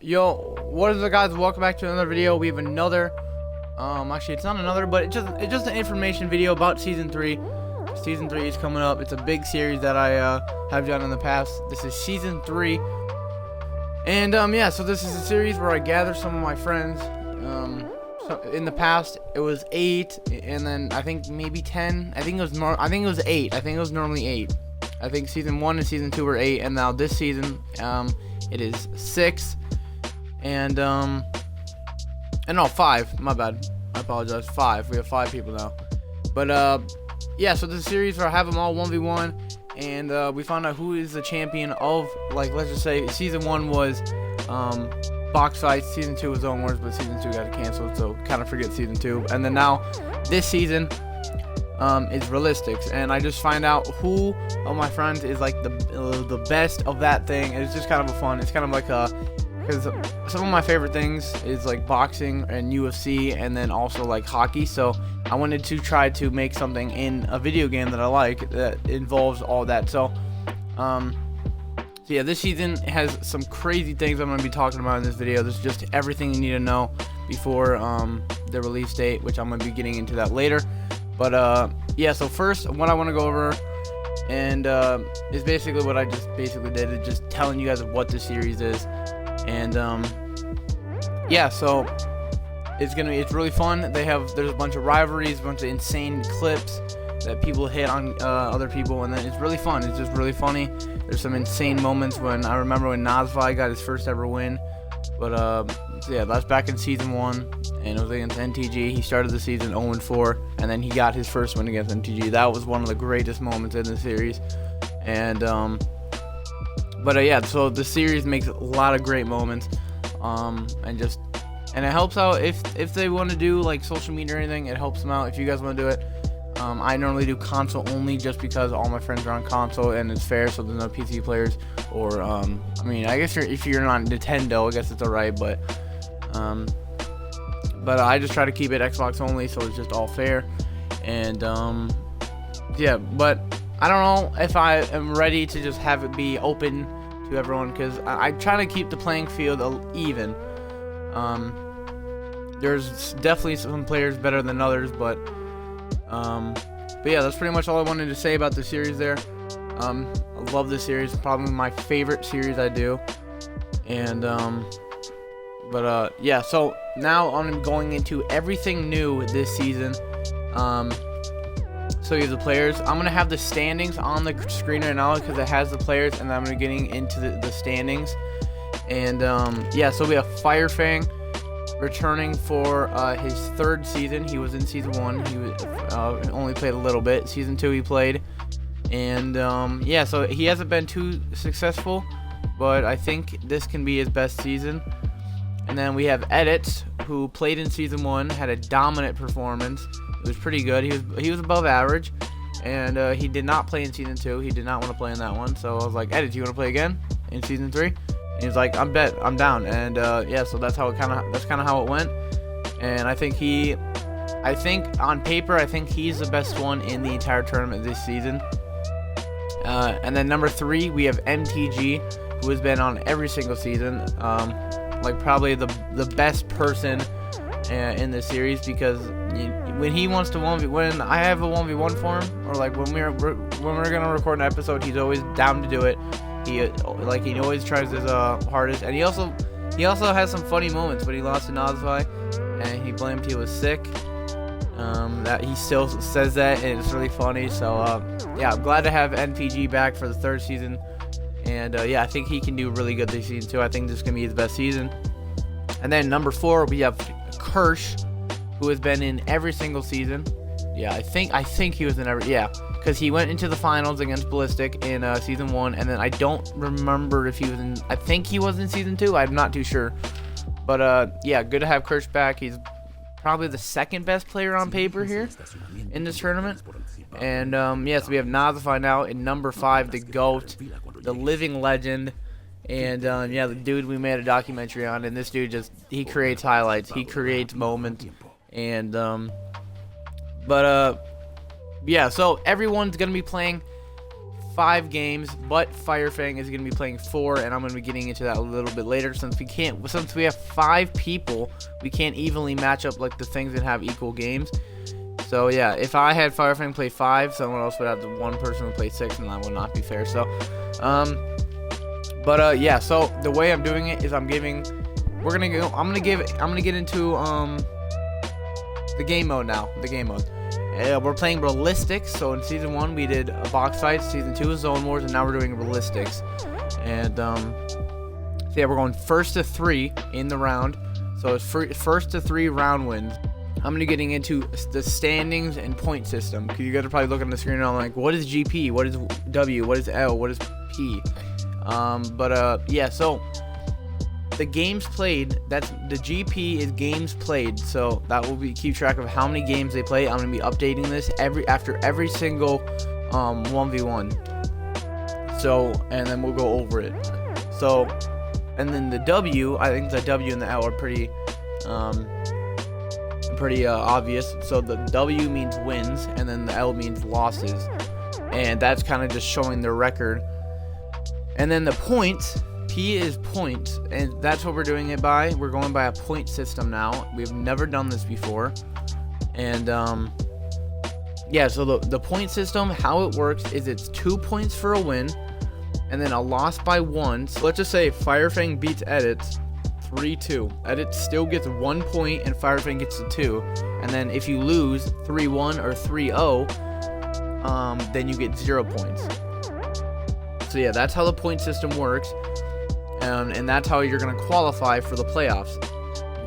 Yo, what is up, guys? Welcome back to another video. We have another actually it's not another, but it's just an information video about season 3. Season 3 is coming up. It's a big series that I have done in the past. This is season 3. And yeah, so this is a series where I gather some of my friends. So in the past it was 8, and then I think maybe 10. I think it was 8. I think it was normally 8. I think season 1 and season 2 were 8, and now this season it is 6. And no, 5. My bad. I apologize. 5. We have 5 people now. But yeah. So this series where I have them all 1v1, and we found out who is the champion of, like, let's just say season 1 was box fights. Season 2 was Zone Wars, but season 2 got canceled, so kind of forget season 2. And then now this season is realistics, and I just find out who of my friends is like the best of that thing. It's just kind of a fun. It's kind of like a, because some of my favorite things is like boxing and UFC, and then also like hockey. So I wanted to try to make something in a video game that I like that involves all that. So yeah, this season has some crazy things I'm going to be talking about in this video. This is just everything you need to know before the release date, which I'm going to be getting into that later. But yeah, so first what I want to go over and is basically what I just did, is just telling you guys what the series is. And yeah, so it's really fun. There's a bunch of rivalries, a bunch of insane clips that people hit on other people, and then it's really fun. It's just really funny. There's some insane moments when I remember when Nazvi got his first ever win. But so yeah, that's back in season 1, and it was against NTG. He started the season 0-4, and then he got his first win against NTG. That was one of the greatest moments in the series. And but yeah, so the series makes a lot of great moments, and it helps out if they want to do like social media or anything. It helps them out if you guys want to do it. I normally do console only, just because all my friends are on console and it's fair, so there's no PC players. Or I mean, I guess if you're not Nintendo, I guess it's alright, but I just try to keep it Xbox only, so it's just all fair. And yeah, but I don't know if I am ready to just have it be open to everyone, because I try to keep the playing field even. There's definitely some players better than others, but yeah, that's pretty much all I wanted to say about the series there. I love this series, probably my favorite series I do. And but yeah, so now I'm going into everything new this season. So you have the players. I'm gonna have the standings on the screen right now because it has the players, and I'm gonna getting into the standings. And yeah, so we have Firefang returning for his 3rd season. He was in season 1. He was only played a little bit. Season 2 he played, and yeah, so he hasn't been too successful, but I think this can be his best season. And then we have Edits, who played in season 1, had a dominant performance. It was pretty good. He was above average, and he did not play in season 2. He did not want to play in that one. So I was like, Edits, you want to play again in season 3? And he was like, I'm down. And yeah, so that's kind of how it went. And I think on paper, I think he's the best one in the entire tournament this season. And then number 3, we have MTG, who has been on every single season. Like probably the best person in the series, because when he wants to when I have a 1v1 for him, or like when we're gonna record an episode, he's always down to do it. He always tries his hardest, and he also has some funny moments when he lost to Nazvi and he blamed he was sick. That he still says that, and it's really funny. So yeah, I'm glad to have NPG back for the 3rd season. And yeah, I think he can do really good this season too. I think this is gonna be his best season. And then number 4, we have Kirsch, who has been in every single season. Yeah, I think he was in every, yeah, because he went into the finals against Ballistic in season 1, and then I don't remember if he was in, I think he was in season 2. I'm not too sure. But yeah, good to have Kirsch back. He's probably the 2nd best player on paper here in this tournament. And yeah, so we have Nazvi now in number 5, the GOAT, the living legend. And yeah, the dude we made a documentary on, and this dude he creates highlights, he creates moments. And but yeah, so everyone's gonna be playing 5 games, but Firefang is going to be playing 4, and I'm going to be getting into that a little bit later. Since we have 5 people, we can't evenly match up like the things that have equal games. So yeah, if I had Firefang play 5, someone else would have the one person who play 6, and that would not be fair. So, yeah. So the way I'm doing it is I'm gonna get into the game mode now. The game mode. We're playing Realistics. So in season 1 we did box fights, season 2 is Zone Wars, and now we're doing Realistics. And so yeah, we're going first to 3 in the round. So it's first to 3 round wins. I'm gonna be getting into the standings and point system, because you guys are probably looking at the screen and I'm like, what is GP? What is W? What is L? What is P? Yeah. So the games played, the GP is games played, so that will be keep track of how many games they play. I'm gonna be updating this after every single 1v1. So, and then we'll go over it. So, and then the W, I think the W and the L are pretty obvious. So the W means wins, and then the L means losses, and that's kind of just showing their record. And then the points, P is points, and that's what we're doing it by. We're going by a point system now. We've never done this before. And yeah, so the point system, how it works is it's 2 points for a win, and then a loss by 1. So let's just say Firefang beats Edits 3-2. Edits still gets 1 point, and Firefang gets a 2. And then if you lose 3-1 or 3-0, then you get 0 points. So yeah, that's how the point system works. And that's how you're going to qualify for the playoffs.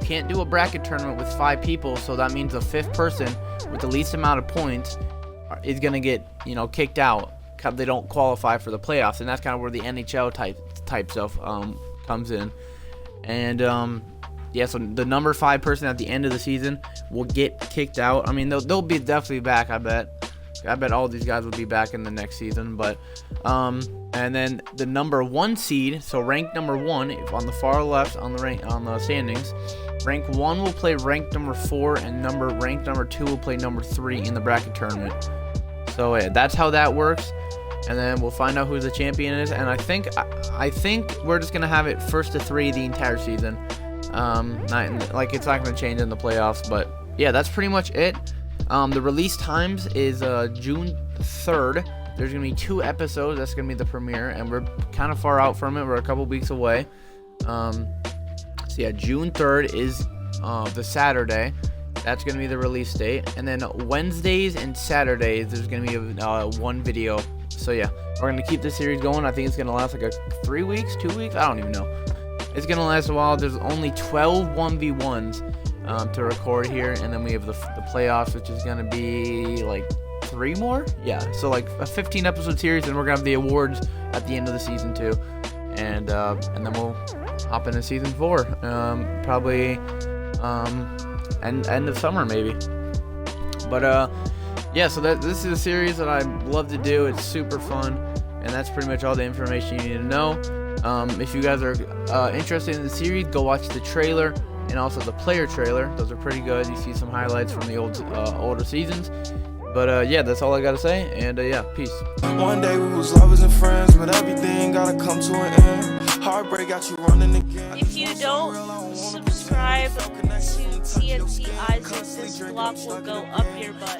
You can't do a bracket tournament with 5 people, so that means the 5th person with the least amount of points is going to get, kicked out. They don't qualify for the playoffs, and that's kind of where the NHL type stuff comes in. And yeah, so the number 5 person at the end of the season will get kicked out. I mean, they'll be definitely back. I bet all these guys will be back in the next season. But and then the number 1 seed, so rank number 1, if on the far left on the standings, rank 1 will play rank number 4, and rank number 2 will play number 3 in the bracket tournament. So yeah, that's how that works. And then we'll find out who the champion is. And I think we're just gonna have it first to 3 the entire season. It's not gonna change in the playoffs. But yeah, that's pretty much it. The release times is June 3rd. There's gonna be 2 episodes. That's gonna be the premiere, and we're kind of far out from it. We're a couple weeks away. So yeah, June 3rd is the Saturday. That's gonna be the release date. And then Wednesdays and Saturdays, there's gonna be 1 video. So yeah, we're gonna keep this series going. I think it's gonna last like 3 weeks, 2 weeks. I don't even know. It's gonna last a while. There's only 12 1v1s to record here, and then we have the playoffs, which is gonna be like 3 more. Yeah, so like a 15 episode series, and we're gonna have the awards at the end of the season too, and then we'll hop into season 4, probably end of summer maybe. But yeah, so this is a series that I love to do. It's super fun, and that's pretty much all the information you need to know. If you guys are interested in the series, go watch the trailer and also the player trailer. Those are pretty good. You see some highlights from the older seasons. But yeah, that's all I gotta say, and yeah, peace. One day we was lovers and friends, but everything gotta come to an end. Heartbreak got you running again. If you don't subscribe to TNC Isaac, this block will go up your butt.